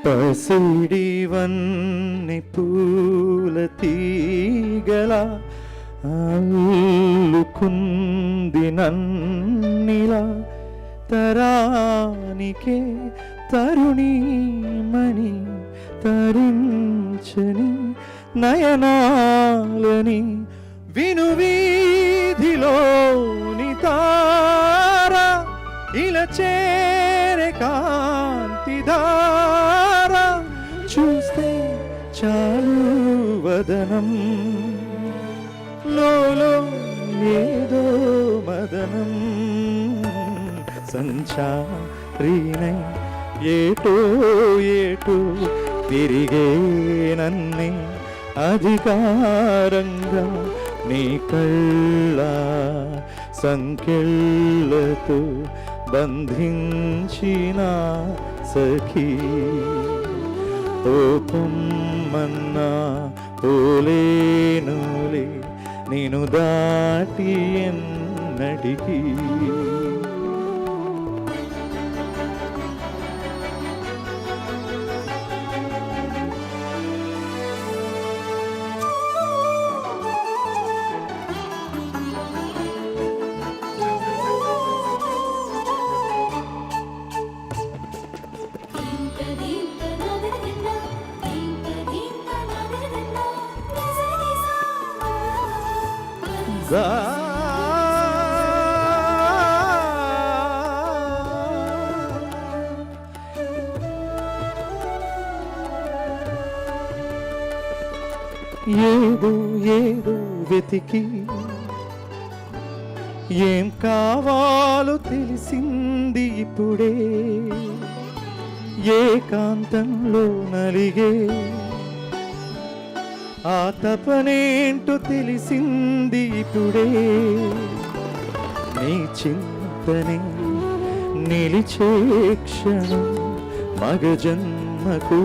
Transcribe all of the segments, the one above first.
పసిడి వన్నె పూల తీగల అల్లుకుంది నన్నిలా తరానికే తరుణీమణి తరించని నయనాలని విను వీధిలోని తార ఇలా చేరే కాంతిధార చూస్తే చాలు వదనం లోలో ఏదో మదనం సంచారినై ఏటో ఏటో తిరిగే నన్నే అధికారంగా నీ కళ్ళ సంకెళ్ళతో బంధించిన సఖీ ఓ పొమ్మన్నా పోలేనులే నేను దాటి ఎన్నటికీ ఏదో ఏదో వెతికి ఏం కావాలో తెలిసింది ఇప్పుడే ఏకాంతంలో నలిగే ఆ తపనేంటో తెలిసింది ఇప్పుడే నీ చింతనే నిలిచే క్షణం మగ జన్మకు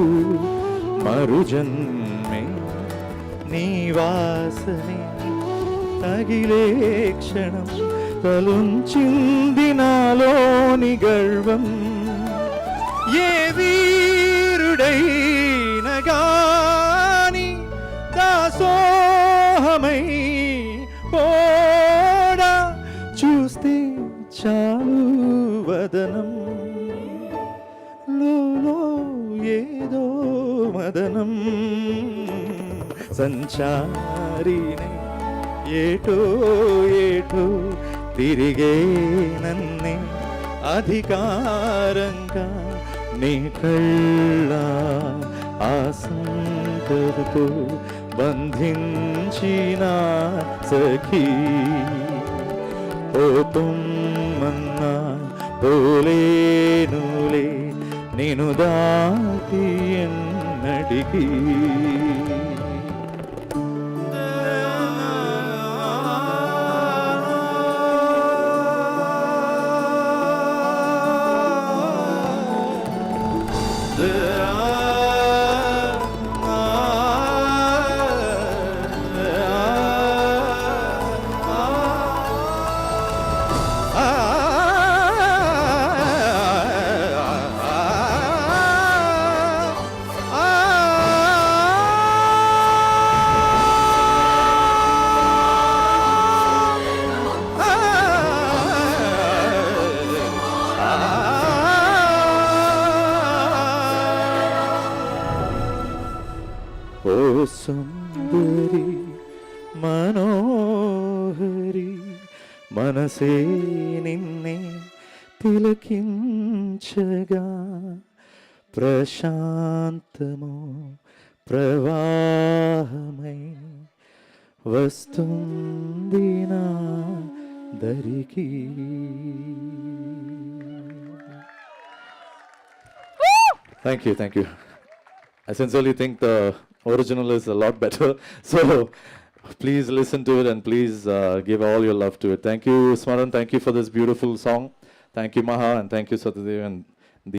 మరు జన్మే నీ వాసనే తగిలే క్షణం తలుంచింది నాలోని గర్వం ఏ వీరుడైన గాని దాసోహమై పోడా చూస్తే చాలు వదనం లోలో ఏదో మదనం సంచారినై ఏటో ఏటో తిరిగే నన్నే అధికారంగా నీ కళ్ళ ఆసంతతో బంధించిన సఖీ ఓ పొమ్మన్నా పోలేనులే నేను దాటి ఎన్నటికీ ఓ సుందరి మనోహరి మనసే నిన్నే తిలకించగా ప్రశాంతమో ప్రవాహమై వస్తుంది నా దరికి. Thank you. I sincerely think the original is a lot better. So please listen to it and please give all your love to it. Thank you, Smaran. Thank you for this beautiful song. Thank you, Maha, and thank you, Satyadev. And